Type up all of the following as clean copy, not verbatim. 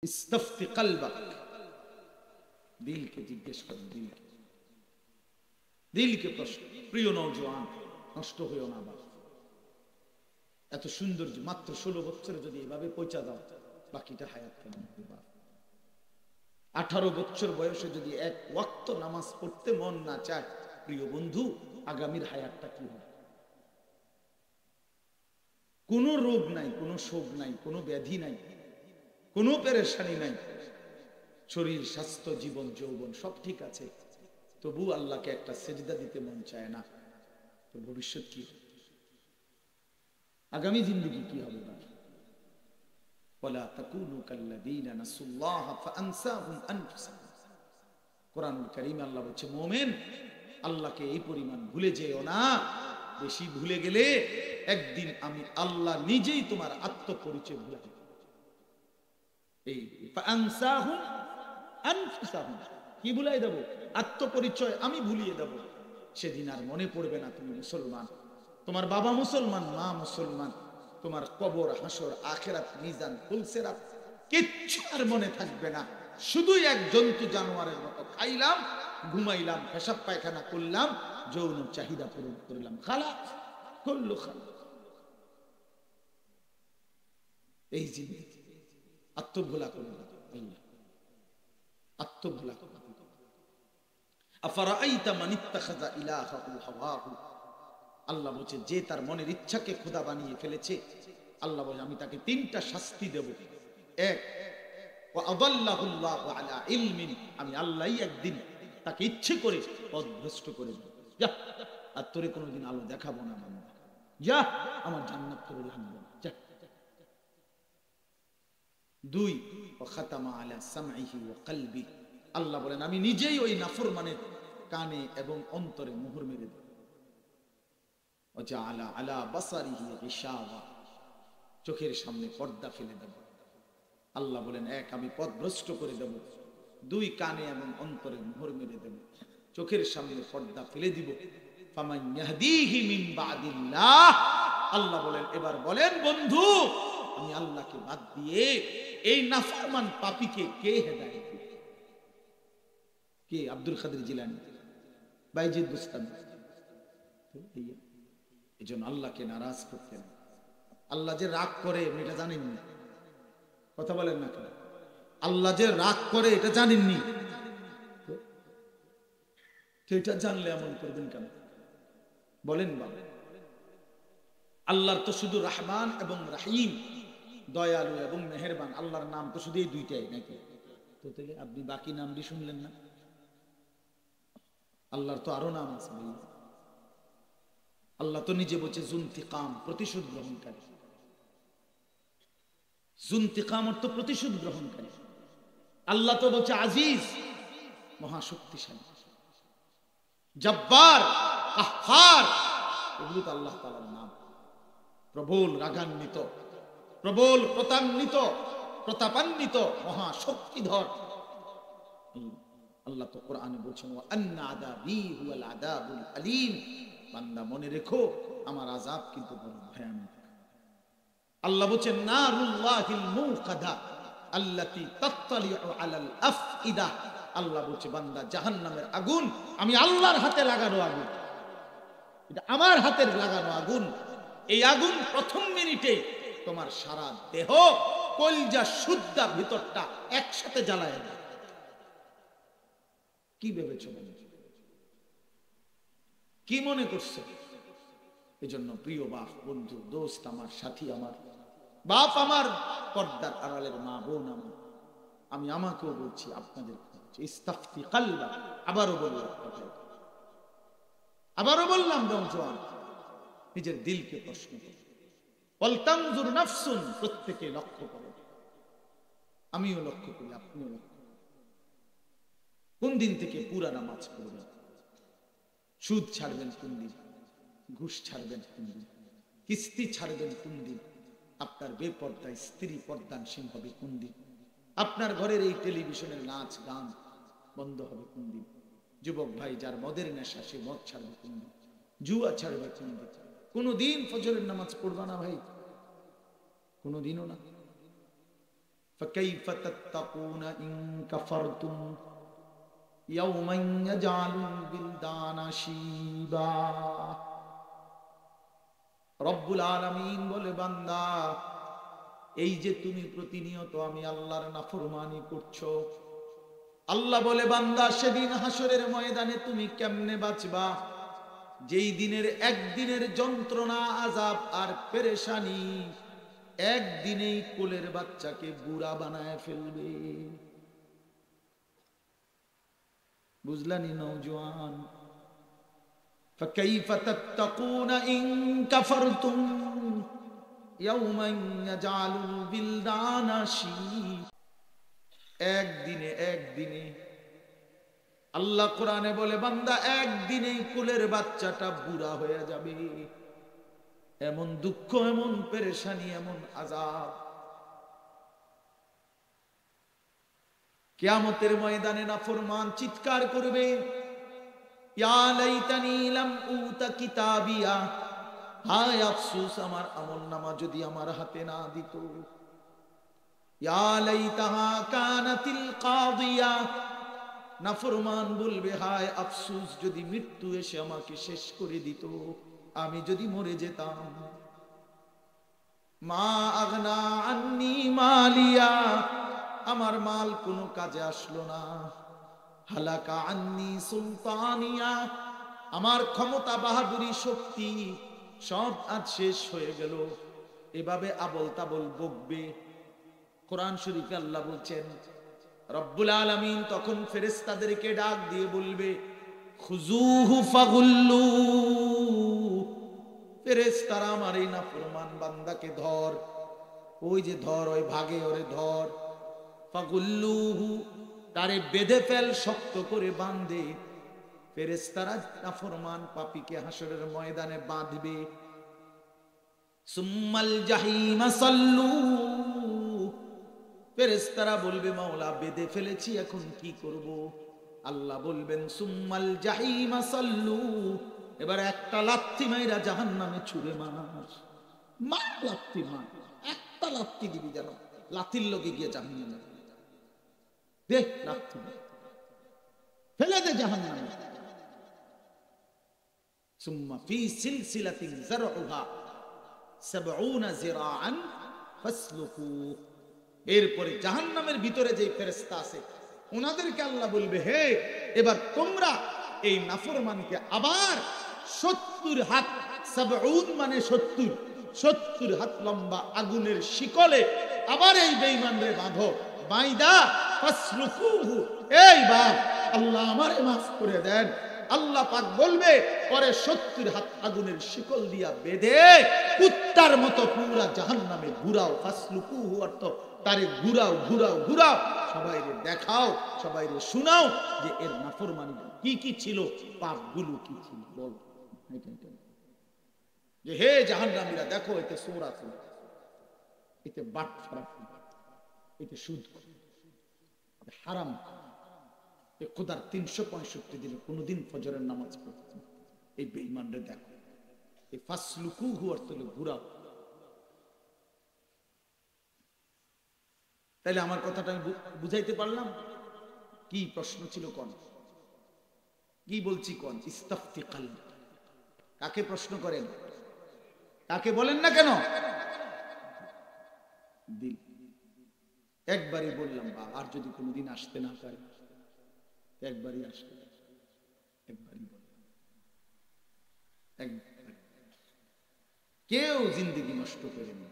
ইস্তাফতি কলবাক, দিলকে জিজ্ঞেস কর, দিলকে প্রশ্ন। প্রিয় নওজোয়ান, নষ্ট হইও না বাবা। এত সুন্দর, মাত্র 16 বছরে যদি এভাবে পৌঁছা দাও, বাকিটা হায়াত কেমন হবে বাবা? 18 বছর বয়সে যদি এক ওয়াক্ত নামাজ পড়তে মন না চায়, প্রিয় বন্ধু, আগামীর হায়াতটা কি হবে? কোনো রোগ নাই, কোনো শোক নাই, কোনো ব্যাধি নাই, কোনো পেরেশানি নাই, শরীর, স্বাস্থ্য, জীবন, যৌবন সব ঠিক আছে, তবু আল্লাহকে একটা সেজদা দিতে মন চায় না, তো ভবিষ্যৎ কি? আগামী জিন্দেগি কি হবে? ওয়ালা তাকুনু কাল্লাযীনা নাসুল্লাহ ফাআনসাহুম আনফুসাহুম। কোরআনুল কারীমে আল্লাহ বলছে, মুমিন, আল্লাহকে এই পরিমাণ ভুলে যেও না, বেশি ভুলে গেলে একদিন আমি আল্লাহ নিজেই তোমার আত্মপরিচয় ভুলে দেব। এই ফাআনসাহুম আনফুসাহুম, কি ভুলাই দেব? আত্মপরিচয় আমি ভুলিয়ে দেব। সেদিন আর মনে পড়বে না তুমি মুসলমান, তোমার বাবা মুসলমান, মা মুসলমান, তোমার কবর, হাসর, আখিরাত, মিজান, ফুলসিরাত কিচ্ছু আর মনে থাকবে না। শুধুই এক জন্তু জানোয়ারের মতো খাইলাম, ঘুমাইলাম, পেশাব পায়খানা করলাম, যৌন চাহিদা পূরণ করলাম, খালাস, কুল্লু খালাস। এই জিনিস আত্মভোলা করবে আল্লাহ, আত্মভোলা করবে। আফারাআইতা মান ইত্তাখাযা ইলাহাহু হাওয়াহু, আল্লাহ বলছে, যে তার মনের ইচ্ছাকে খোদা বানিয়ে ফেলেছে, আল্লাহ বলে আমি তাকে 3টা শাস্তি দেব। এক, ওয়া আদাল্লাহুল্লাহু আলা ইলমিন, আমি আল্লাহই একদিন তাকে ইচ্ছে করে পথভ্রষ্ট করে দেব। যা, আর তোরে কোনোদিন আলো দেখাবো না বান্দা, যা, আমার জান্নাত তোরে লাগবে না, যা। 2, ওয়া খাতামা আলা সামঈহি ওয়া কলবি, আল্লাহ বলেন আমি নিজেই ওই নাফরমানের কানে এবং অন্তরে মোহর মেরে দেব। ওয়াজআলা আলা বাসারিহি গিশাওয়া, চোখের সামনে পর্দা ফেলে দেব। আল্লাহ বলেন, এক, আমি পথভ্রষ্ট করে দেব। 2, কানে এবং অন্তরে মোহর মেরে দেব, চোখের সামনে পর্দা ফেলে দিব। ফামান ইয়াহদিহি মিন বাদিল্লাহ, আল্লাহ বলেন, এবার বলেন বন্ধু, আমি আল্লাহকে বাদ দিয়ে এই নাফরমান পাপীকে কে হেদায়েত দিবে? কে? আব্দুল কাদের জিলানী, বাইজিদ বুস্তামি। এই জন্য আল্লাহকে নারাজ করতেন। আল্লাহ যে রাগ করে এটা জানেননি? কথা বলেন না কেন? আল্লাহ যে রাগ করে এটা জানেননি? তো এটা জানলে এমন করবেন কেন বলেন বাবা? আল্লাহর তো শুধু রহমান এবং রাহিম, দয়ালু এবং মেহেরবান, আল্লাহর নাম তো শুধু এই 2টাই নাকি? তো তাহলে আপনি বাকি নামটি শুনলেন না? আল্লাহর তো আরো নাম আছে। আল্লাহ তো নিজে বলছে জুনতিকাম, প্রতিশোধ গ্রহণকারী। জুনতিকাম অর্থ প্রতিশোধ গ্রহণকারী। আল্লাহ তো বলছে আজিজ, মহাশক্তিশালী। জব্বার, কাহ্হার, এগুলো তো আল্লাহ তাআলার নাম। প্রবল রাগান্বিত, প্রবল প্রতান্বিত, প্রতাপান্বিত, মহাশক্তিধর। আল্লাহ তো কোরআনে বলছেন, ওয়া আন্না আযাবি হুয়াল আযাবুল আলীম, বান্দা মনে রেখো আমার আযাব কিন্তু বড় ভয়ানক। আল্লাহ বলছেন, নারুল্লাহিল মুকাদা আল্লাতী তাত্তালিউ আলাল আফইদা, আল্লাহ বলছে বান্দা জাহান্নামের আগুন আমি আল্লাহর হাতে লাগানো আগুন, এটা আমার হাতের লাগানো আগুন। এই আগুন প্রথম মিনিটে তোমার সারা দেহ, কলজা, শুদ্ধা, ভিতরটা একসাথে জ্বালায় দেয়। কি ভেবেছো? কি মনে করছো? এই জন্য প্রিয় বাপ, বন্ধু, দোস্ত আমার, সাথী আমার, বাপ আমার, পর্দার আড়ালের মা বোন আমার, আমি আমাকেও বলছি, আপনাদের ইস্তাফতি কলবা। আবারও বললাম নওজোয়ান, নিজের দিলকে প্রশ্ন করো। ওয়ালতানজুর নাফসুন, প্রত্যেকে লক্ষ্য করো। আমিও লক্ষ্য করি, আপনিও লক্ষ্য করুন। কোন দিন থেকে পুরা নামাজ পড়বেন? সুদ ছাড়বেন কোন দিন? ঘুষ ছাড়বেন কোন দিন? কিস্তি ছাড়বেন কোন দিন? আপনার বেপর্দায় স্ত্রী পর্দানসীন হবে কোন দিন? আপনার ঘরের এই টেলিভিশনের নাচ গান বন্ধ হবে কোন দিন? যুবক ভাই, যার মদের নেশা, সে মদ ছাড়বে কোন দিন? জুয়া ছাড়বে কোন দিন? কোনদিন ফজরের নামাজ পড়বা না ভাই, কোনদিনও না। ফাকাইফা তাত্তাকুনা ইন কাফারতুম ইয়াওমান ইয়াজআলুল বিলদানা শিবা। রব্বুল আলামিন বলে, বান্দা এই যে তুমি প্রতিনিয়ত আমি আল্লাহর নাফরমানি করছো, আল্লাহ বলে বান্দা সেদিন হাসরের ময়দানে তুমি কেমনে বাঁচবা, যেই দিনের একদিনের যন্ত্রণা আযাব আর পেরেশানি একদিনেই কোলের বাচ্চাকে বুড়া বানায় ফেলবে। বুঝলানি নওজোয়ান? ফাকাইফা তাত্তাকুনা ইন কাফারতুম ইয়াওমান ইয়াজআলুল বিলদানা শিবা। একদিনে আল্লাহ কোরআনে বলে, বান্দা একদিনেই কোলের বাচ্চাটা বুড়া হয়ে যাবে। এমন দুঃখ, এমন পেরেশানি, এমন আযাব। কিয়ামতের ময়দানে নাফরমান চিৎকার করবে, ইয়া লাইতানি লাম উতা কিতাবিয়া, হায় আফসোস আমার আমলনামা যদি আমার হাতে না দিত। ইয়া লাইতাহা কানাতিল কাদিয়া, নাফরমান বলবে হায় আফসোস যদি মৃত্যু এসে আমাকে শেষ করে দিত, আমি যদি মরে যেতাম। মা আগনা আন্নি মালিয়া, আমার মাল কোনো কাজে আসলো না। হালাকা আন্নি সুলতানিয়া, আমার ক্ষমতা বাহাদুরি শক্তি সব আজ শেষ হয়ে গেল। এভাবে আবল তাবল বকবে। কোরআন শরীফে আল্লাহ বলছেন, রব্বুল আলামিন তখন ফেরেশতাদেরকে ডাক দিয়ে বলবে, খুজুহু ফাগুল্লু, ফেরেশতারা আমার এই নাফরমান বান্দাকে ধর, ওই যে ধর, ওই ভাগে ওরে ধর। ফাগুল্লুহু, তারে বেঁধে ফেল, শক্ত করে বাঁধে। ফেরেশতারা নাফরমান পাপীকে হাসরের ময়দানে বাঁধবে। সুম্মাল জাহিমা সাল্লু, ফেরেশতারা বলবে মাওলা বেঁধে ফেলেছি, এখন কি করব? আল্লাহ বলবেন সুম্মাল জাহিমা সাল্লু, এবার একটা লাথি মাইরা জাহান্নামে ছুঁড়ে মার। মার, লাথি মার, একটা লাথি দিবি যেন লাথির লগে গিয়ে জাহান্নামে দে, লাথি ফেলে দে জাহান্নামে। সুম্মা ফি সিলসিলাতিন যারউহা ৭০ যিরাআন ফাসলুকু, এরপরে জাহান্নামের ভিতরে যে ফেরেশতা আছে ওনাদেরকে আল্লাহ বলবে, হে এবার তোমরা এই নাফরমানকে আবার ৭০ হাত, ৭০ মানে ৭০ হাত লম্বা আগুনের শিকলে আবার এই বেঈমানরে বাঁধো। বাইদা ফাসলুকুহু, এইবার আল্লাহ আমারে মাফ করে দেন। আল্লাহ পাক বলবে, পরে ৭০ হাত আগুনের শিকল দিয়া বেঁধে কুত্তার মতো পুরা জাহান্নামে ঘুরাও। ফাসলুকুহু অর্থ তারে ঘুরাও ঘুরাও ঘুরাও, সবাইরে দেখাও, সবাইরে শোনাও যে এর নাফরমানি কি কি ছিল, পাপগুলো কি ছিল। বল যে হে জাহান্নামীরা, দেখো এতে চোর আছে, এতে বাটপার, এতে সুদ, হারাম, এ খোদার ৩৬৫ দিনে কোনদিন ফজরের নামাজ পড়ছে। এই বেঈমানরে দেখো। এই ফাসলুকুহু অর্থ হলো ঘুরাও। তাইলে আমার কথাটা আমি বুঝাইতে পারলাম? কি প্রশ্ন ছিল কোন? কি বলছি কোন? ইস্তাফতি কলব। কাকে প্রশ্ন করেন? কাকে বলেন না কেন? দিল। একবারই বললাম, বা আর যদি কোনোদিন আসতে না পারে, একবারই আসবে, একবারই বললাম, একবার। কেউ জিন্দেগি নষ্ট করেন না।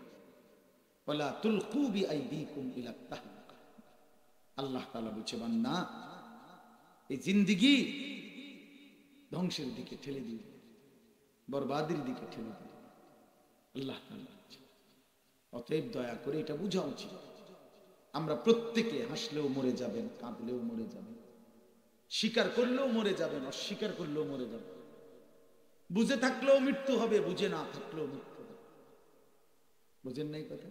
ওয়ালা তুলকু বিআইদিকুম ইলা তাহলুকা। আল্লাহ তাআলা বলছে, বান্দা এই জিন্দেগি ধ্বংসের দিকে ঠেলে দিবে, বরবাদের দিকে ঠেলে দিবে। আল্লাহ তাআলা বলছে, অতএব দয়া করে এটা বুঝা উচিত, আমরা প্রত্যেকে হাসলেও মরে যাবেন, কাঁদলেও মরে যাবেন, স্বীকার করলেও মরে যাবেন, অস্বীকার করলেও মরে যাবেন। বুঝে থাকলেও মৃত্যু হবে, বুঝে না থাকলেও মৃত্যু হবে। বুঝেন নাই কথা?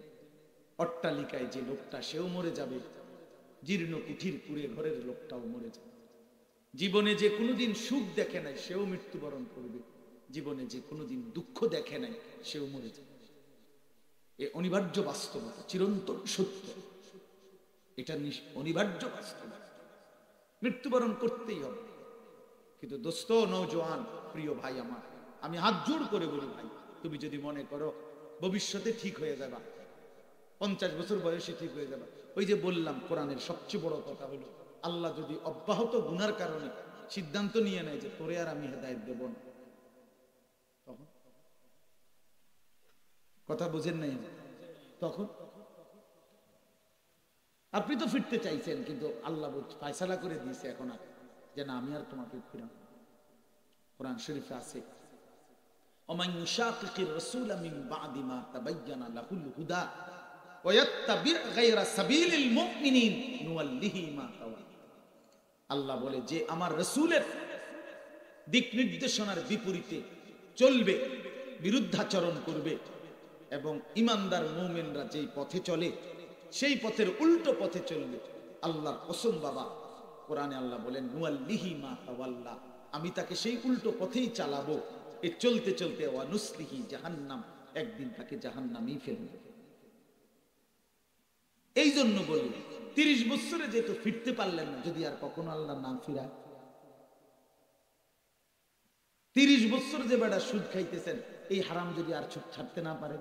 অট্টালিকায় যে লোকটা, সেও মরে যাবে। জীর্ণ কুঠির কুড়ে ঘরের লোকটাও মরে যাবে। জীবনে যে কোনোদিন সুখ দেখে নাই, সেও মৃত্যুবরণ করবে। জীবনে যে কোনোদিন দুঃখ দেখে নাই, সেও মরে যাবে। এ অনিবার্য বাস্তবতা, চিরন্তন সত্য। এটা অনিবার্য বাস্তব, মৃত্যুবরণ করতেই হবে। কিন্তু দোস্ত, নওজোয়ান প্রিয় ভাই আমার, আমি হাত জোড় করে বলি ভাই, তুমি যদি মনে করো ভবিষ্যতে ঠিক হয়ে যাবা, 50 বছর বয়সে ঠিক হয়ে যাবা, ওই যে বললাম কোরআনের সবচেয়ে বড় কথা হলো, আল্লাহ যদি অব্যাহত গুনার কারণে সিদ্ধান্ত নিয়ে নেয় যে তোরে আর আমি হেদায়েত দেব না, তখন কথা বুঝেন নাই? তখন আপনি তো ফিরতে চাইছেন, কিন্তু আল্লাহ ফয়সালা করে দিয়েছে এখন আর যে না, আমি আর তোমাকে ফিরাম। কোরআন শরীফে আছে, ওমান ইউশাকিকির রাসূল মিন বাদি মা তাবায়্যানা লাহুল হুদা ওয়া ইয়াত্তাবি গায়রা সাবিলিল মুমিনিন নুওয়াল্লিহি মা তাওয়াল্লা। আল্লাহ বলে, যে আমার রাসূলের দিক নির্দেশনার বিপরীতে চলবে, বিরুদ্ধাচরণ করবে, এবং ইমানদার মুমিনরা যেই পথে চলে সেই পথের উল্টো পথে চলবে, আল্লাহর কসম বাবা, কোরআনে আল্লাহ বলেন নুওয়াল্লিহি মা তাওয়াল্লা, আমি তাকে সেই উল্টো পথেই চালাবো। এ চলতে চলতে ওয়া নুসলিহি জাহান্নাম, একদিন তাকে জাহান্নামেই ফেলবে। এই জন্য বলি 30 বছরে যেহেতু ফিরতে পারলেন না, যদি আর কখনো আল্লাহ না ফিরায়, 30 বছর যে বেটা সুদ খাইতেছেন, এই হারাম যদি আর ছুট ছাড়তে না পারে,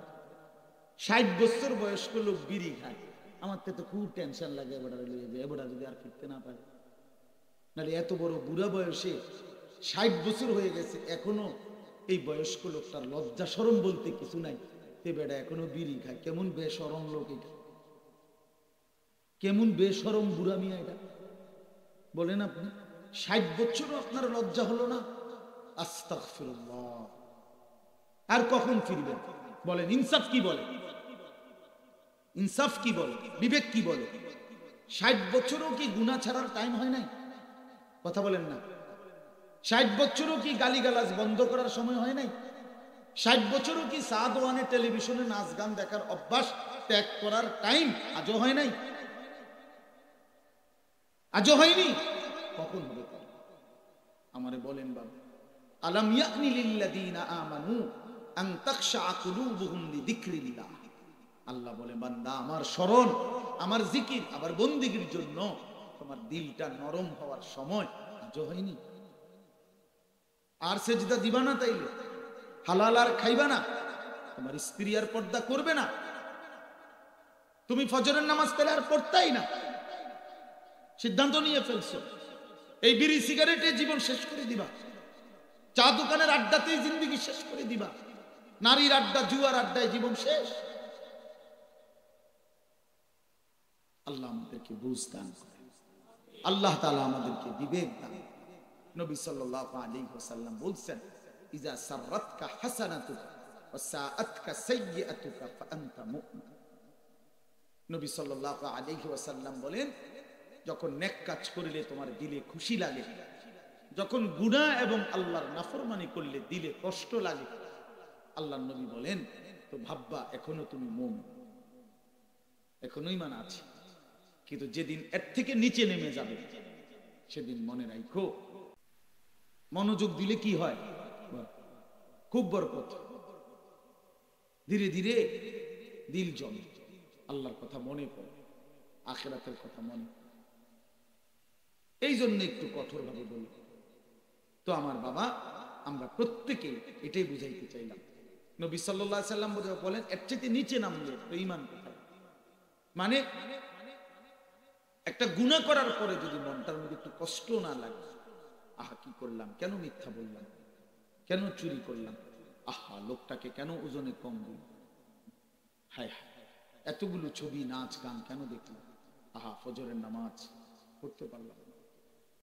60 বছর বয়স্ক লোক বিড়ি খায়, আমার তো খুব টেনশন লাগে, এবারে যদি আর ফিরতে না পারে। নাহলে এত বড় বুড়া বয়সে 60 বছর হয়ে গেছে, এখনো এই বয়স্ক লোকটার লজ্জা শরম বলতে কিছু নাই, তে বেটা এখনো বিড়ি খায়, কেমন বেশরম লোক এটা, কেমন বেশরম বুড়া মিয়া এটা, বলেন আপনি? 60 বছরও আপনার লজ্জা হলো না? আস্তাগফিরুল্লাহ। আর কখন ফিরবেন বলেন? ইনসাফ কি বলে? ইনসাফ কি বলে? বিবেক কি বলে? 60 বছরও কি গুনাহ ছাড়ার টাইম হয় নাই? কথা বলেন না। 60 বছরও কি গালিগালাজ বন্ধ করার সময় হয় নাই? 60 বছরও কি সাদওয়ানে টেলিভিশনে নাচ গান দেখার অভ্যাস ত্যাগ করার টাইম আজও হয় নাই? আজও হয়নি? কখন হবে? আমারে বলেন বাবা। আলাম ইয়ানি লিল্লাযিনা আমানু আন তাখশা কুলুবুহুম লিযিকরিল্লাহ। আল্লাহ বলে, বান্দা, আমার স্মরণ, আমার জিকির, আবার বন্দেগীর জন্য তোমার দিলটা নরম হওয়ার সময় আজও হয়নি? আর সেজদা দিবা না, তাইলে হালাল আর খাইবা না, তোমার স্ত্রী আর পর্দা করবে না, তুমি ফজরের নামাজ পেলে আর পড়তাই না, সিদ্ধান্ত নিয়ে ফেলছো, এই বিড়ি সিগারেটে জীবন শেষ করে দিবা, চা দোকানের আড্ডাতেই জিন্দেগি শেষ করে দিবা, নারীর আড্ডা, জুয়ার আড্ডায় জীবন শেষ। আল্লাহ আমাদেরকে বুঝ দান করে, আল্লাহ তাআলা আমাদেরকে বিবেক দান। নবী সাল্লাল্লাহু আলাইহি ওয়াসাল্লাম বলছেন, ইজা সাররাতকা হাসানাতুকা ওয়া সাআতকা সাইয়্যাতুকা ফাআনতা মুমিন। নবী সাল্লাল্লাহু আলাইহি ওয়াসাল্লাম বলেন, যখন নেক কাজ করলে তোমার দিলে খুশি লাগে, যখন গুনাহ এবং আল্লাহর নাফরমানি করলে দিলে কষ্ট লাগে, আল্লাহর নবী বলেন, তো ভাববা এখনো তুমি মুমিন, এখনো ঈমান আছে। কিন্তু যেদিন এর থেকে নিচে নেমে যাবে, সেদিন মনে রাখো, মনোযোগ দিলে কি হয়? খুব বরকত। ধীরে ধীরে দিল জমে, আল্লাহর কথা মনে পড়ে, আখিরাতের কথা মনে পড়ে। এই জন্য একটু কঠোরভাবে বলি। তো আমার বাবা, আমরা প্রত্যেকে এটাই বুঝাইতে চাইলাম। নবী সাল্লাল্লাহু আলাইহি সাল্লাম বলেন, এর চেয়ে নিচে নামলে তো ঈমান কোথায়? মানে একটা গুনাহ করার পরে যদি মনটার মধ্যে একটু কষ্ট না লাগে, আহা কি করলাম, কেন মিথ্যা বললাম, কেন চুরি করলাম, আহা লোকটাকে কেন ওজনে কম দিল, হায় হায় এতগুলো ছবি নাচ গান কেন দেখলাম, আহা ফজরের নামাজ পড়তে পারলাম না,